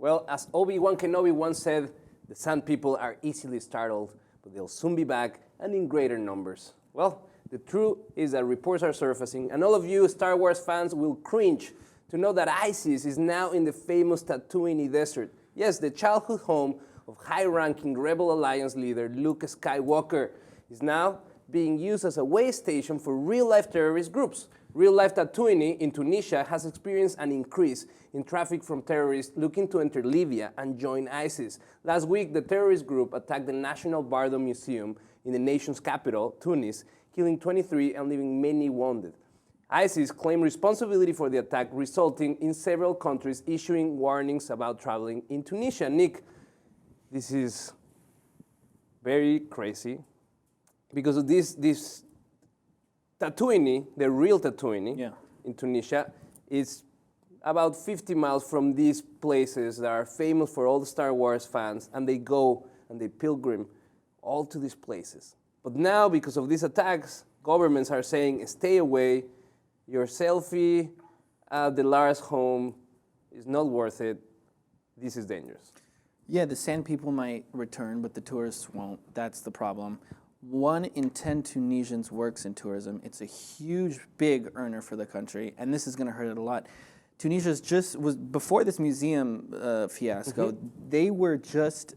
Well, as Obi-Wan Kenobi once said, the Sand People are easily startled, but they'll soon be back and in greater numbers. Well, the truth is that reports are surfacing, and all of you Star Wars fans will cringe to know that ISIS is now in the famous Tatooine desert. Yes, the childhood home of high-ranking Rebel Alliance leader Luke Skywalker is now being used as a way station for real-life terrorist groups. Real-life Tatooine in Tunisia has experienced an increase in traffic from terrorists looking to enter Libya and join ISIS. Last week, the terrorist group attacked the National Bardo Museum in the nation's capital, Tunis, killing 23 and leaving many wounded. ISIS claimed responsibility for the attack, resulting in several countries issuing warnings about traveling in Tunisia. Nick, this is very crazy because of this Tatooine, the real Tatooine in Tunisia, is about 50 miles from these places that are famous for all the Star Wars fans, and they go and they pilgrim all to these places. But now, because of these attacks, governments are saying, stay away, your selfie at the Lara's home is not worth it, this is dangerous. Yeah, the Sand People might return, but the tourists won't. That's the problem. 1 in 10 Tunisians works in tourism. It's a huge, big earner for the country, and this is going to hurt it a lot. Tunisia was before this museum fiasco, they were just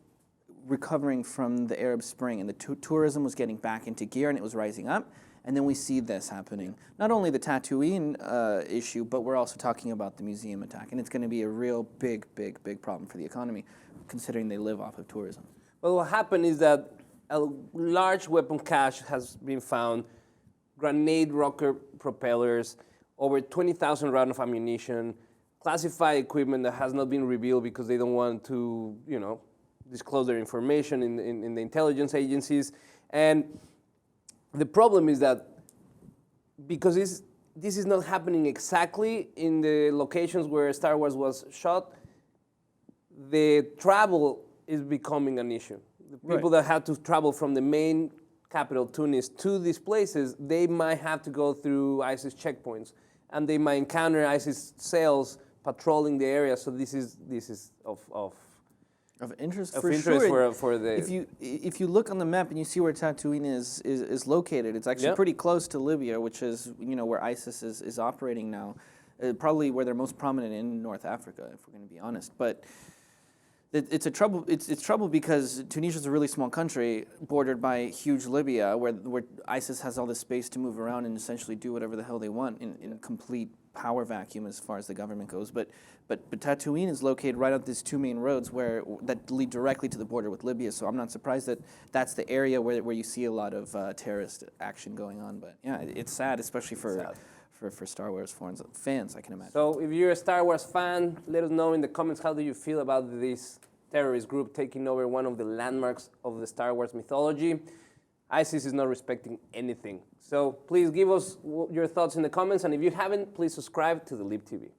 recovering from the Arab Spring, and the tourism was getting back into gear, and it was rising up. And then we see this happening. Not only the Tatooine issue, but we're also talking about the museum attack, and it's going to be a real big problem for the economy, considering they live off of tourism. Well, what happened is that a large weapon cache has been found, grenade rocket propellers, over 20,000 rounds of ammunition, classified equipment that has not been revealed because they don't want to, disclose their information in the intelligence agencies. And the problem is that because this is not happening exactly in the locations where Star Wars was shot, the travel is becoming an issue. The people that had to travel from the main capital, Tunis, to these places, they might have to go through ISIS checkpoints, and they might encounter ISIS cells patrolling the area. So this is of interest of for interest sure. for the. If you look on the map and you see where Tatooine is located, it's actually pretty close to Libya, which is where ISIS is operating now, probably where they're most prominent in North Africa, if we're going to be honest. But it's trouble because Tunisia is a really small country bordered by huge Libya, where ISIS has all this space to move around and essentially do whatever the hell they want in a complete power vacuum as far as the government goes. But Tatooine is located right on these 2 main roads that lead directly to the border with Libya. So I'm not surprised that that's the area where you see a lot of terrorist action going on. But yeah, it's sad, especially for Star Wars fans, I can imagine. So if you're a Star Wars fan, let us know in the comments, how do you feel about this terrorist group taking over one of the landmarks of the Star Wars mythology? ISIS is not respecting anything. So please give us your thoughts in the comments, and if you haven't, please subscribe to the Lib TV.